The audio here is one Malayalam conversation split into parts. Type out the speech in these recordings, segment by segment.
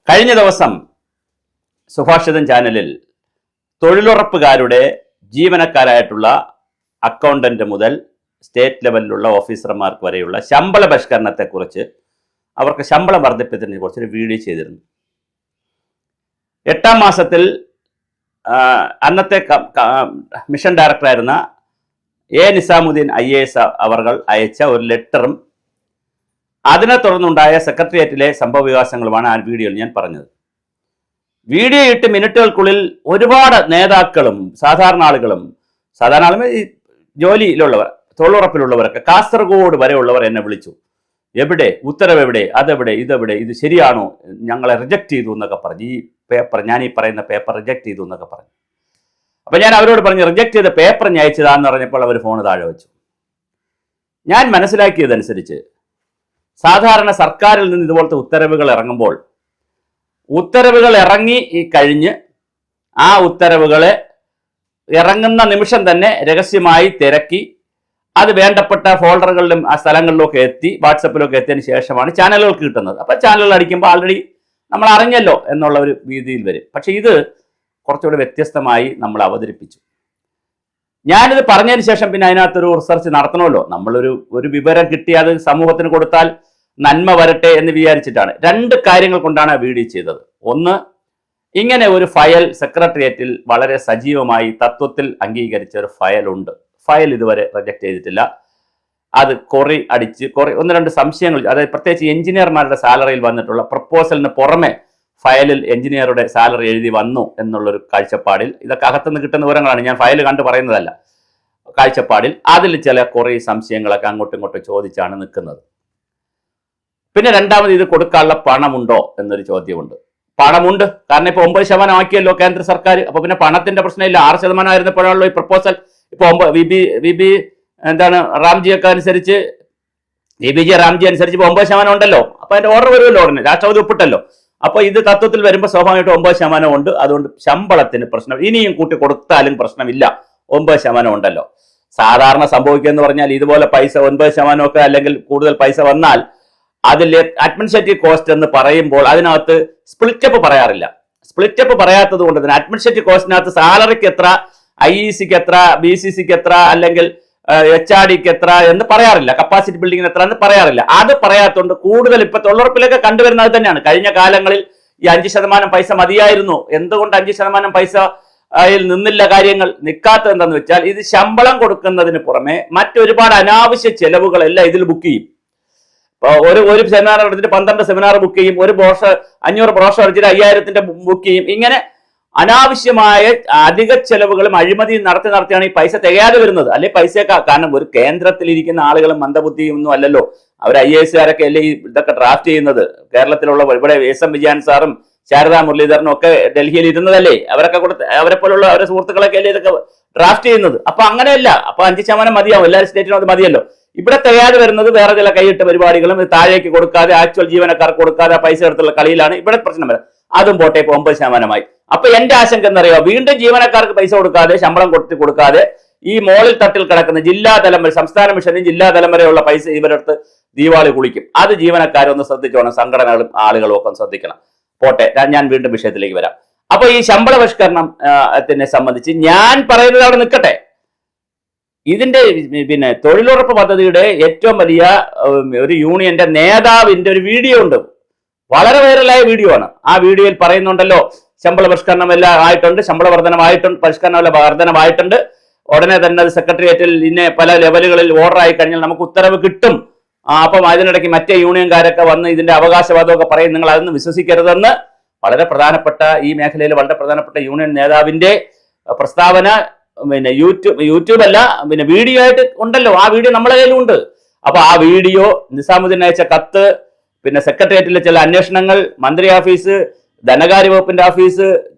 കഴിഞ്ഞ ദിവസം സുഭാഷിതൻ ചാനലിൽ തൊഴിലുറപ്പുകാരുടെ ജീവനക്കാരായിട്ടുള്ള അക്കൗണ്ടന്റ് മുതൽ സ്റ്റേറ്റ് ലെവലിലുള്ള ഓഫീസർമാർക്ക് വരെയുള്ള ശമ്പള പരിഷ്കരണത്തെക്കുറിച്ച് അവർക്ക് ശമ്പളം വർദ്ധിപ്പിച്ചതിനെ കുറിച്ചൊരു വീഡിയോ ചെയ്തിരുന്നു. 8ാം മാസത്തിൽ അന്നത്തെ മിഷൻ ഡയറക്ടറായിരുന്ന നിസാമുദ്ദീൻ IAS അവർ അയച്ച ഒരു ലെറ്ററും അതിനെ തുടർന്നുണ്ടായ സെക്രട്ടേറിയറ്റിലെ സംഭവ വികാസങ്ങളുമാണ് ആ വീഡിയോയിൽ ഞാൻ പറഞ്ഞത്. വീഡിയോ ഇട്ട് മിനിറ്റുകൾക്കുള്ളിൽ ഒരുപാട് നേതാക്കളും സാധാരണ ആളുകളും ഈ ജോലിയിലുള്ളവർ തൊഴിലുറപ്പിലുള്ളവരൊക്കെ കാസർഗോഡ് വരെയുള്ളവർ എന്നെ വിളിച്ചു. എവിടെ ഉത്തരവ്, എവിടെ അതെവിടെ, ഇതെവിടെ, ഇത് ശരിയാണോ, ഞങ്ങളെ റിജക്റ്റ് ചെയ്തു എന്നൊക്കെ പറഞ്ഞു. ഈ പേപ്പർ, ഞാൻ ഈ പറയുന്ന പേപ്പർ റിജക്റ്റ് ചെയ്തു എന്നൊക്കെ പറഞ്ഞു. അപ്പം ഞാൻ അവരോട് പറഞ്ഞു, റിജക്റ്റ് ചെയ്ത പേപ്പർ ഞാൻ അയച്ചതാന്ന് പറഞ്ഞപ്പോൾ അവർ ഫോൺ താഴെ വെച്ചു. ഞാൻ മനസ്സിലാക്കിയതനുസരിച്ച് സാധാരണ സർക്കാരിൽ നിന്ന് ഇതുപോലത്തെ ഉത്തരവുകൾ ഇറങ്ങുമ്പോൾ ഉത്തരവുകൾ ഇറങ്ങി കഴിഞ്ഞ് ആ ഉത്തരവുകളെ ഇറങ്ങുന്ന നിമിഷം തന്നെ രഹസ്യമായി തിരക്കി അത് വേണ്ടപ്പെട്ട ഫോൾഡറുകളിലും ആ സ്ഥലങ്ങളിലൊക്കെ എത്തി വാട്സപ്പിലൊക്കെ എത്തിയതിന് ശേഷമാണ് ചാനലുകൾക്ക് കിട്ടുന്നത്. അപ്പം ചാനലുകൾ അടിക്കുമ്പോൾ ആൾറെഡി നമ്മൾ അറിഞ്ഞല്ലോ എന്നുള്ള ഒരു രീതിയിൽ വരും. പക്ഷെ ഇത് കുറച്ചുകൂടി വ്യത്യസ്തമായി നമ്മൾ അവതരിപ്പിച്ചു. ഞാനിത് പറഞ്ഞതിന് ശേഷം പിന്നെ അതിനകത്തൊരു റിസർച്ച് നടത്തണമല്ലോ. ഒരു വിവരം കിട്ടി അത് സമൂഹത്തിന് കൊടുത്താൽ നന്മ വരട്ടെ എന്ന് വിചാരിച്ചിട്ടാണ്. 2 കാര്യങ്ങൾ കൊണ്ടാണ് ആ വീഡിയോ ചെയ്തത്. ഒന്ന്, ഇങ്ങനെ ഒരു ഫയൽ സെക്രട്ടേറിയറ്റിൽ വളരെ സജീവമായി തത്വത്തിൽ അംഗീകരിച്ച ഒരു ഫയലുണ്ട്. ഫയൽ ഇതുവരെ റിജക്ട് ചെയ്തിട്ടില്ല. അത് അടിച്ച് 1-2 സംശയങ്ങൾ, അതായത് പ്രത്യേകിച്ച് എഞ്ചിനീയർമാരുടെ സാലറിയിൽ വന്നിട്ടുള്ള പ്രപ്പോസലിന് പുറമെ ഫയലിൽ എഞ്ചിനീയറുടെ സാലറി എഴുതി വന്നു എന്നുള്ളൊരു കാഴ്ചപ്പാടിൽ, ഇതൊക്കെ അകത്തുനിന്ന് കിട്ടുന്ന വിവരങ്ങളാണ്, ഞാൻ ഫയൽ കണ്ട് പറയുന്നതല്ല, കാഴ്ചപ്പാടിൽ അതിൽ കുറേ സംശയങ്ങളൊക്കെ അങ്ങോട്ടും ഇങ്ങോട്ടും ചോദിച്ചാണ് നിൽക്കുന്നത്. പിന്നെ രണ്ടാമത്, ഇത് കൊടുക്കാനുള്ള പണമുണ്ടോ എന്നൊരു ചോദ്യമുണ്ട്. പണമുണ്ട്, കാരണം ഇപ്പോൾ 9% ആക്കിയല്ലോ കേന്ദ്ര സർക്കാർ. അപ്പൊ പിന്നെ പണത്തിന്റെ പ്രശ്നമില്ല. 6% ആയിരുന്നപ്പോഴാണല്ലോ ഈ പ്രപ്പോസൽ. ഇപ്പൊ റാംജിയൊക്കെ അനുസരിച്ച് VBG റാംജി അനുസരിച്ച് ഇപ്പോൾ 9% ഉണ്ടല്ലോ. അപ്പൊ അതിന്റെ ഓർഡർ വരുമല്ലോ, ഉടനെ രാഷ്ട്രപതി ഒപ്പിട്ടല്ലോ. അപ്പൊ ഇത് തത്വത്തിൽ വരുമ്പോൾ സ്വാഭാവികമായിട്ട് 9% ഉണ്ട്. അതുകൊണ്ട് ശമ്പളത്തിന് പ്രശ്നം ഇനിയും കൂട്ടി കൊടുത്താലും പ്രശ്നമില്ല, 9% ഉണ്ടല്ലോ. സാധാരണ സംഭവിക്കുക പറഞ്ഞാൽ ഇതുപോലെ പൈസ 9% ഒക്കെ അല്ലെങ്കിൽ കൂടുതൽ പൈസ വന്നാൽ അതിൽ അഡ്മിനിസ്ട്രേറ്റീവ് കോസ്റ്റ് എന്ന് പറയുമ്പോൾ അതിനകത്ത് സ്പ്ലിറ്റപ്പ് പറയാറില്ല. സ്പ്ലിറ്റപ്പ് പറയാത്തത് കൊണ്ട് തന്നെ അഡ്മിനിസ്ട്രേറ്റീവ് കോസ്റ്റിനകത്ത് സാലറിക്ക് എത്ര, IECക്ക് എത്ര, BCCക്ക് എത്ര, അല്ലെങ്കിൽ HRDക്ക് എത്ര എന്ന് പറയാറില്ല, കപ്പാസിറ്റി ബിൽഡിങ്ങിന് എത്ര എന്ന് പറയാറില്ല. അത് പറയാത്തതുകൊണ്ട് കൂടുതൽ ഇപ്പൊ തൊഴിലുറപ്പിലൊക്കെ കണ്ടുവരുന്നത് തന്നെയാണ്. കഴിഞ്ഞ കാലങ്ങളിൽ ഈ 5% പൈസ മതിയായിരുന്നു. എന്തുകൊണ്ട് 5% പൈസ നിന്നില്ല? കാര്യങ്ങൾ നിൽക്കാത്തത് എന്താന്ന് വെച്ചാൽ ഇത് ശമ്പളം കൊടുക്കുന്നതിന് പുറമെ മറ്റൊരുപാട് അനാവശ്യ ചെലവുകളെല്ലാം ഇതിൽ ബുക്ക് ചെയ്യും. ഒരു സെമിനാർ എടുത്തിട്ട് 12 സെമിനാർ ബുക്ക് ചെയ്യും, ഒരു 500 ബ്രോഷർ അടിച്ചിട്ട് 5000ന്റെ ബുക്ക് ചെയ്യും. ഇങ്ങനെ അനാവശ്യമായ അധിക ചെലവുകളും അഴിമതിയും നടത്തിയാണ് ഈ പൈസ തികയാതെ വരുന്നത്. അല്ലെ പൈസയൊക്കെ, കാരണം ഒരു കേന്ദ്രത്തിലിരിക്കുന്ന ആളുകളും മന്ദബുദ്ധിയും ഒന്നും അല്ലല്ലോ. അവർ IASകാരൊക്കെ അല്ലേ ഇതൊക്കെ ഡ്രാഫ്റ്റ് ചെയ്യുന്നത്. കേരളത്തിലുള്ള ഇവിടെ SM വിജയൻ സാറും ശാരദാ മുരളീധരനും ഒക്കെ ഡൽഹിയിൽ ഇരുന്നതല്ലേ. അവരെ പോലുള്ള അവരുടെ സുഹൃത്തുക്കളൊക്കെ അല്ലേ ഇതൊക്കെ ഡ്രാഫ്റ്റ് ചെയ്യുന്നത്. അപ്പൊ അങ്ങനെയല്ല. അപ്പൊ 5% മതിയാവും, എല്ലാവരും സ്റ്റേറ്റിനും അത് മതിയല്ലോ. ഇവിടെ തികയാതെ വരുന്നത് വേറെ ചില കൈയിട്ട പരിപാടികളും താഴേക്ക് കൊടുക്കാതെ ആക്ച്വൽ ജീവനക്കാർക്ക് കൊടുക്കാതെ പൈസ എടുത്തുള്ള കളിയിലാണ് ഇവിടെ പ്രശ്നം വരുന്നത്. അതും പോട്ടെ, ഇപ്പൊ 9%. അപ്പൊ എന്റെ ആശങ്ക എന്നറിയോ, വീണ്ടും ജീവനക്കാർക്ക് പൈസ കൊടുക്കാതെ, ശമ്പളം കൊടുക്കാതെ ഈ മോളിൽ തട്ടിൽ കിടക്കുന്ന ജില്ലാതലം വരെ, സംസ്ഥാന മിഷനും ജില്ലാതലം വരെയുള്ള പൈസ ഇവരെടുത്ത് ദീപാവലി കുളിക്കും. അത് ജീവനക്കാരൊന്ന് ശ്രദ്ധിച്ചോണം, സംഘടനകളും ആളുകളും ഒക്കെ ശ്രദ്ധിക്കണം. പോട്ടെ, ഞാൻ വീണ്ടും വിഷയത്തിലേക്ക് വരാം. അപ്പൊ ഈ ശമ്പള പരിഷ്കരണത്തിനെ സംബന്ധിച്ച് ഞാൻ പറയുന്നത് അവിടെ നിൽക്കട്ടെ. ഇതിന്റെ പിന്നെ തൊഴിലുറപ്പ് പദ്ധതിയുടെ ഏറ്റവും വലിയ ഒരു യൂണിയന്റെ നേതാവിന്റെ ഒരു വീഡിയോ ഉണ്ട്, വളരെ വൈറലായ വീഡിയോ ആണ്. ആ വീഡിയോയിൽ പറയുന്നുണ്ടല്ലോ, ശമ്പള പരിഷ്കരണം എല്ലാം ആയിട്ടുണ്ട്, ശമ്പള വർധനമായിട്ടുണ്ട്, വർധനമായിട്ടുണ്ട്, ഉടനെ തന്നെ അത് സെക്രട്ടേറിയറ്റിൽ ഇന്നെ പല ലെവലുകളിൽ ഓർഡർ ആയി കഴിഞ്ഞാൽ നമുക്ക് ഉത്തരവ് കിട്ടും. അപ്പം അതിനിടയ്ക്ക് മറ്റേ യൂണിയൻകാരൊക്കെ വന്ന് ഇതിന്റെ അവകാശവാദമൊക്കെ പറയും, നിങ്ങൾ അതൊന്നും വിശ്വസിക്കരുതെന്ന് വളരെ പ്രധാനപ്പെട്ട, ഈ മേഖലയിൽ വളരെ പ്രധാനപ്പെട്ട യൂണിയൻ നേതാവിന്റെ പ്രസ്താവന പിന്നെ യൂട്യൂബ് അല്ല, പിന്നെ വീഡിയോ ആയിട്ട് ഉണ്ടല്ലോ. ആ വീഡിയോ നമ്മളെ കയ്യിലും ഉണ്ട്. അപ്പൊ ആ വീഡിയോ, നിസാമുദ്ദീൻ അയച്ച കത്ത്, പിന്നെ സെക്രട്ടേറിയറ്റിലെ ചില അന്വേഷണങ്ങൾ, മന്ത്രി ഓഫീസ്, ധനകാര്യ വകുപ്പിന്റെ ഓഫീസ്,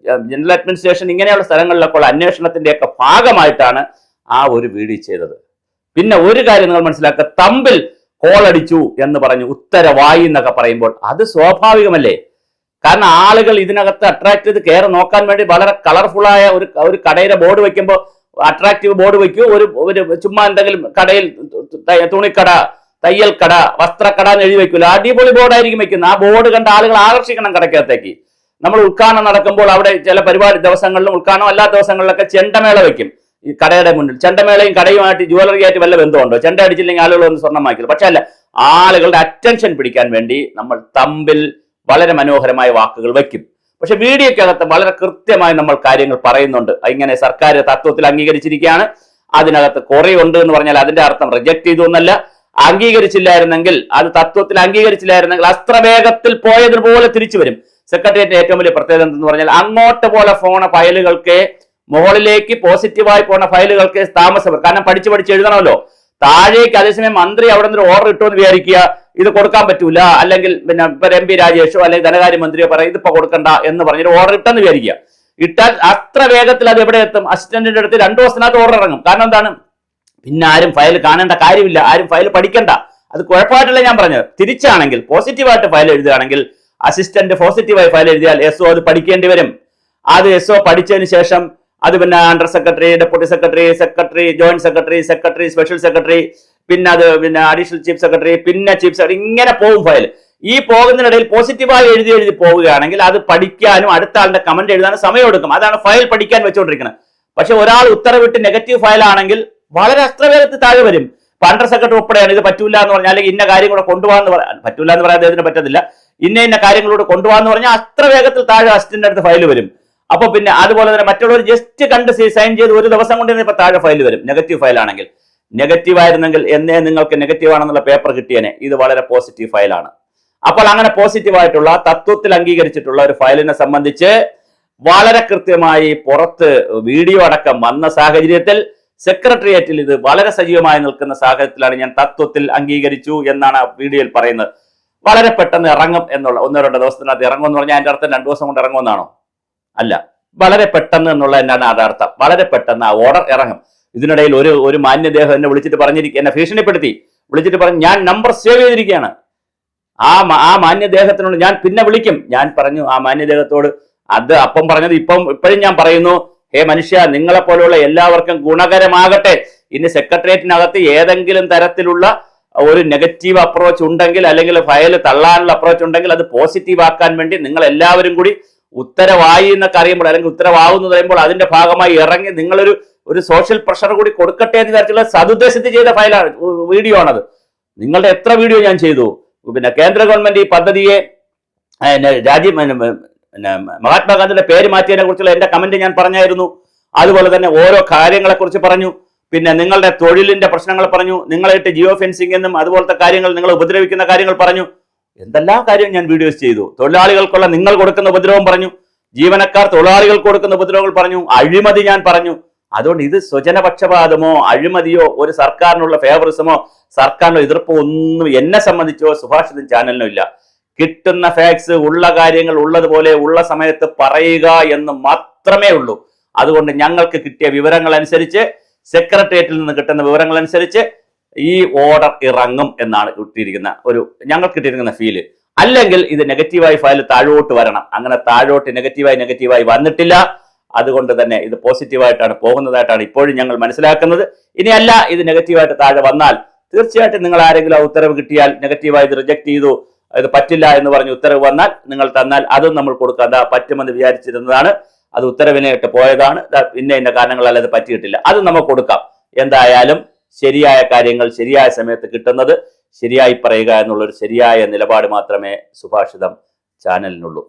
ജനറൽ അഡ്മിനിസ്ട്രേഷൻ, ഇങ്ങനെയുള്ള സ്ഥലങ്ങളിലൊക്കെ ഉള്ള അന്വേഷണത്തിന്റെയൊക്കെ ഭാഗമായിട്ടാണ് ആ ഒരു വീഡിയോ ചെയ്തത്. പിന്നെ ഒരു കാര്യം നിങ്ങൾ മനസ്സിലാക്കുക, തമ്പിൽ കോളടിച്ചു എന്ന് പറഞ്ഞു ഉത്തരവായി എന്നൊക്കെ പറയുമ്പോൾ അത് സ്വാഭാവികമല്ലേ? കാരണം ആളുകൾ ഇതിനകത്ത് അട്രാക്ട് ചെയ്ത് കയറി നോക്കാൻ വേണ്ടി വളരെ കളർഫുള്ളായ ഒരു കടയുടെ ബോർഡ് വെക്കുമ്പോൾ അട്രാക്റ്റീവ് ബോർഡ് വെക്കൂ. ഒരു ചുമ്മാ എന്തെങ്കിലും കടയിൽ തുണിക്കട, തയ്യൽ കട, വസ്ത്രക്കട എന്ന് എഴുതി വെക്കില്ല. അടിപൊളി ബോർഡായിരിക്കും വെക്കുന്നത്. ആ ബോർഡ് കണ്ട ആളുകൾ ആകർഷിക്കണം കടയ്ക്കകത്തേക്ക്. നമ്മൾ ഉദ്ഘാടനം നടക്കുമ്പോൾ അവിടെ ചില പരിപാടി ദിവസങ്ങളിലും ഉദ്ഘാടനം അല്ലാത്ത ദിവസങ്ങളിലൊക്കെ ചെണ്ടമേള വെക്കും ഈ കടയുടെ മുന്നിൽ. ചെണ്ടമേളയും കടയുമായിട്ട് ജ്വല്ലറി ആയിട്ട് വല്ല ബന്ധമുണ്ടോ? ചെണ്ട അടിച്ചില്ലെങ്കിൽ ആളുകൾ ഒന്ന് സ്വർണ്ണം വാങ്ങിക്കില്ല. പക്ഷെ അല്ല, ആളുകളുടെ അറ്റൻഷൻ പിടിക്കാൻ വേണ്ടി നമ്മൾ തമ്പിൽ വളരെ മനോഹരമായ വാക്കുകൾ വയ്ക്കും. പക്ഷെ വീഡിയോക്കകത്ത് വളരെ കൃത്യമായി നമ്മൾ കാര്യങ്ങൾ പറയുന്നുണ്ട്. ഇങ്ങനെ സർക്കാർ തത്വത്തിൽ അംഗീകരിച്ചിരിക്കുകയാണ്, അതിനകത്ത് കുറയുണ്ട് എന്ന് പറഞ്ഞാൽ അതിന്റെ അർത്ഥം റിജക്ട് ചെയ്തു എന്നല്ല. അംഗീകരിച്ചില്ലായിരുന്നെങ്കിൽ, അത് തത്വത്തിൽ അംഗീകരിച്ചില്ലായിരുന്നെങ്കിൽ അസ്ത്രവേഗത്തിൽ പോയതുപോലെ തിരിച്ചു വരും. സെക്രട്ടേറിയറ്റിന്റെ ഏറ്റവും വലിയ പ്രത്യേകത എന്തെന്ന് പറഞ്ഞാൽ അങ്ങോട്ട് പോലെ പോണ ഫയലുകൾക്ക്, മുകളിലേക്ക് പോസിറ്റീവായി പോണ ഫയലുകൾക്ക് താമസം. കാരണം പഠിച്ച് എഴുതണമല്ലോ. താഴേക്ക് അതേസമയം മന്ത്രി അവിടെ നിന്ന് ഓർഡർ ഇട്ടുമെന്ന് വിചാരിക്കുക, ഇത് കൊടുക്കാൻ പറ്റൂല, അല്ലെങ്കിൽ പിന്നെ MP രാജേഷോ അല്ലെങ്കിൽ ധനകാര്യമന്ത്രിയോ പറയും ഇതിപ്പോ കൊടുക്കണ്ട എന്ന് പറഞ്ഞിട്ട് ഓർഡർ ഇട്ടെന്ന് വിചാരിക്കുക. ഇട്ടാൽ അത്ര വേഗത്തിൽ അത് എവിടെ എത്തും? അസിസ്റ്റന്റിന്റെ അടുത്ത് 2 ദിവസത്തിനകത്ത് ഓർഡർ ഇറങ്ങും. കാരണം എന്താണ്? പിന്നെ ആരും ഫയൽ കാണേണ്ട കാര്യമില്ല, ആരും ഫയൽ പഠിക്കണ്ട. അത് കുഴപ്പമായിട്ടല്ല ഞാൻ പറഞ്ഞത്. തിരിച്ചാണെങ്കിൽ പോസിറ്റീവായിട്ട് ഫയൽ എഴുതുകയാണെങ്കിൽ അസിസ്റ്റന്റ് പോസിറ്റീവായി ഫയൽ എഴുതിയാൽ SO അത് പഠിക്കേണ്ടി വരും. അത് SO പഠിച്ചതിന് ശേഷം അത് പിന്നെ under secretary, deputy secretary, secretary, joint secretary, special secretary, പിന്നെ അത് പിന്നെ അഡീഷണൽ ചീഫ് സെക്രട്ടറി, പിന്നെ ചീഫ് സെക്രട്ടറി, ഇങ്ങനെ പോകും ഫയൽ. ഈ പോകുന്നതിനിടയിൽ പോസിറ്റീവായി എഴുതി പോവുകയാണെങ്കിൽ അത് പഠിക്കാനും അടുത്ത ആളുടെ കമന്റ് എഴുതാനും സമയമെടുക്കും. അതാണ് ഫയൽ പഠിക്കാൻ വെച്ചുകൊണ്ടിരിക്കുന്നത്. പക്ഷെ ഒരാൾ ഉത്തരവിട്ട് നെഗറ്റീവ് ഫയൽ ആണെങ്കിൽ വളരെ അസ്ത്രവേഗത്തിൽ താഴെ വരും. അണ്ടർ സെക്രട്ടറി ഉൾപ്പെടെയാണ് ഇത് പറ്റൂല എന്ന് പറഞ്ഞാൽ, അല്ലെങ്കിൽ ഇന്ന കാര്യം കൂടെ കൊണ്ടുപോകാന്ന് പറയാൻ പറ്റൂല എന്ന് പറയാൻ അദ്ദേഹത്തിന് പറ്റത്തില്ല. ഇന്ന കാര്യങ്ങളോട് കൊണ്ടുപോകാന്ന് പറഞ്ഞാൽ അത്ര വേഗത്തിൽ താഴെ അസിസ്റ്റന്റ് അടുത്ത് ഫയൽ വരും. അപ്പൊ പിന്നെ അതുപോലെ തന്നെ മറ്റുള്ളവർ ജസ്റ്റ് കണ്ട് സൈൻ ചെയ്ത് ഒരു ദിവസം കൊണ്ട് ഇപ്പൊ താഴെ ഫയൽ വരും. നെഗറ്റീവ് ഫയൽ ആണെങ്കിൽ. നെഗറ്റീവ് ആയിരുന്നെങ്കിൽ എന്നേ നിങ്ങൾക്ക് നെഗറ്റീവ് ആണെന്നുള്ള പേപ്പർ കിട്ടിയേനെ. ഇത് വളരെ പോസിറ്റീവ് ഫയലാണ്. അപ്പോൾ അങ്ങനെ പോസിറ്റീവ് ആയിട്ടുള്ള തത്വത്തിൽ അംഗീകരിച്ചിട്ടുള്ള ഒരു ഫയലിനെ സംബന്ധിച്ച് വളരെ കൃത്യമായി പുറത്ത് വീഡിയോ അടക്കം വന്ന സാഹചര്യത്തിൽ സെക്രട്ടേറിയറ്റിൽ ഇത് വളരെ സജീവമായി നിൽക്കുന്ന സാഹചര്യത്തിലാണ് ഞാൻ തത്വത്തിൽ അംഗീകരിച്ചു എന്നാണ് വീഡിയോയിൽ പറയുന്നത്. വളരെ പെട്ടെന്ന് ഇറങ്ങും എന്നുള്ള 1-2 ദിവസത്തിനകത്ത് ഇറങ്ങും എന്ന് പറഞ്ഞാൽ അതിന്റെ അർത്ഥം 2 ദിവസം കൊണ്ട് ഇറങ്ങുമെന്നാണോ? അല്ല, വളരെ പെട്ടെന്ന് എന്നുള്ള എന്നാണ് അത് അർത്ഥം. വളരെ പെട്ടെന്ന് ആ ഓർഡർ ഇറങ്ങും. ഇതിനിടയിൽ ഒരു മാന്യദേഹം എന്നെ വിളിച്ചിട്ട് പറഞ്ഞിരിക്കുക, എന്നെ ഭീഷണിപ്പെടുത്തി വിളിച്ചിട്ട് പറഞ്ഞു ഞാൻ നമ്പർ സേവ് ചെയ്തിരിക്കുകയാണ്. ആ മാന്യദേഹത്തിനോട് ഞാൻ പിന്നെ വിളിക്കും. ഞാൻ പറഞ്ഞു ആ മാന്യദേഹത്തോട്, അത് അപ്പം പറഞ്ഞത് ഇപ്പോഴും ഞാൻ പറയുന്നു, ഹേ മനുഷ്യ, നിങ്ങളെ പോലെയുള്ള എല്ലാവർക്കും ഗുണകരമാകട്ടെ. ഇനി സെക്രട്ടേറിയറ്റിനകത്ത് ഏതെങ്കിലും തരത്തിലുള്ള ഒരു നെഗറ്റീവ് അപ്രോച്ച് ഉണ്ടെങ്കിൽ, അല്ലെങ്കിൽ ഫയൽ തള്ളാനുള്ള അപ്രോച്ച് ഉണ്ടെങ്കിൽ അത് പോസിറ്റീവ് ആക്കാൻ വേണ്ടി നിങ്ങൾ എല്ലാവരും കൂടി ഉത്തരവായി എന്നൊക്കെ അറിയുമ്പോൾ, അല്ലെങ്കിൽ ഉത്തരവാകുന്നു പറയുമ്പോൾ അതിന്റെ ഭാഗമായി ഇറങ്ങി നിങ്ങളൊരു സോഷ്യൽ പ്രഷർ കൂടി കൊടുക്കട്ടെ എന്ന തരത്തിലുള്ള സതുദ്ദേശത്തിൽ ചെയ്ത ഫയലാണ്, വീഡിയോ ആണത്. നിങ്ങളുടെ എത്ര വീഡിയോ ഞാൻ ചെയ്തു. പിന്നെ കേന്ദ്ര ഗവൺമെന്റ് ഈ പദ്ധതിയെ മഹാത്മാഗാന്ധിയുടെ പേര് മാറ്റിയതിനെ കുറിച്ചുള്ള എന്റെ കമന്റ് ഞാൻ പറഞ്ഞായിരുന്നു. അതുപോലെ തന്നെ ഓരോ കാര്യങ്ങളെ കുറിച്ച് പറഞ്ഞു. പിന്നെ നിങ്ങളുടെ തൊഴിലിന്റെ പ്രശ്നങ്ങൾ പറഞ്ഞു. നിങ്ങളായിട്ട് ജിയോ ഫെൻസിംഗ് എന്നും അതുപോലത്തെ കാര്യങ്ങൾ, നിങ്ങൾ ഉപദ്രവിക്കുന്ന കാര്യങ്ങൾ പറഞ്ഞു. എന്തെല്ലാം കാര്യം ഞാൻ വീഡിയോസ് ചെയ്തു. തൊഴിലാളികൾക്കുള്ള നിങ്ങൾ കൊടുക്കുന്ന ഉപദ്രവം പറഞ്ഞു. ജീവനക്കാർ തൊഴിലാളികൾക്ക് കൊടുക്കുന്ന ഉപദ്രവങ്ങൾ പറഞ്ഞു. അഴിമതി ഞാൻ പറഞ്ഞു. അതുകൊണ്ട് ഇത് സ്വജനപക്ഷപാതമോ അഴിമതിയോ ഒരു സർക്കാരിനുള്ള ഫേവറിസമോ സർക്കാരിന്റെ എതിർപ്പോ ഒന്നും എന്നെ സംബന്ധിച്ചോ സുഭാഷിതൻ ചാനലിനോ ഇല്ല. കിട്ടുന്ന ഫാക്ട്സ്, ഉള്ള കാര്യങ്ങൾ ഉള്ളതുപോലെ ഉള്ള സമയത്ത് പറയുക എന്ന് മാത്രമേ ഉള്ളൂ. അതുകൊണ്ട് ഞങ്ങൾക്ക് കിട്ടിയ വിവരങ്ങൾ അനുസരിച്ച്, സെക്രട്ടേറിയറ്റിൽ നിന്ന് കിട്ടുന്ന വിവരങ്ങൾ അനുസരിച്ച് ഈ ഓർഡർ ഇറങ്ങും എന്നാണ് ഞങ്ങൾക്ക് കിട്ടിയിരിക്കുന്ന ഫീല്. അല്ലെങ്കിൽ ഇത് നെഗറ്റീവായി ഫയൽ താഴോട്ട് വരണം. അങ്ങനെ താഴോട്ട് നെഗറ്റീവായി വന്നിട്ടില്ല. അതുകൊണ്ട് തന്നെ ഇത് പോസിറ്റീവായിട്ടാണ് പോകുന്നതായിട്ടാണ് ഇപ്പോഴും ഞങ്ങൾ മനസ്സിലാക്കുന്നത്. ഇനിയല്ല, ഇത് നെഗറ്റീവായിട്ട് താഴെ വന്നാൽ തീർച്ചയായിട്ടും നിങ്ങൾ ആരെങ്കിലും ആ ഉത്തരവ് കിട്ടിയാൽ നെഗറ്റീവായി ഇത് റിജക്ട് ചെയ്തു, ഇത് പറ്റില്ല എന്ന് പറഞ്ഞ് ഉത്തരവ് വന്നാൽ നിങ്ങൾ തന്നാൽ അതും നമ്മൾ കൊടുക്കാം. പറ്റുമെന്ന് വിചാരിച്ചിരുന്നതാണ്, അത് ഉത്തരവിനായിട്ട് പോയതാണ്, ഇന്ന കാരണങ്ങളാൽ അത് പറ്റിയിട്ടില്ല, അത് നമുക്ക് കൊടുക്കാം. എന്തായാലും ശരിയായ കാര്യങ്ങൾ ശരിയായ സമയത്ത് കിട്ടുന്നത് ശരിയായി പറയുക എന്നുള്ളൊരു ശരിയായ നിലപാട് മാത്രമേ സുഭാഷിതം ചാനലിനുള്ളൂ.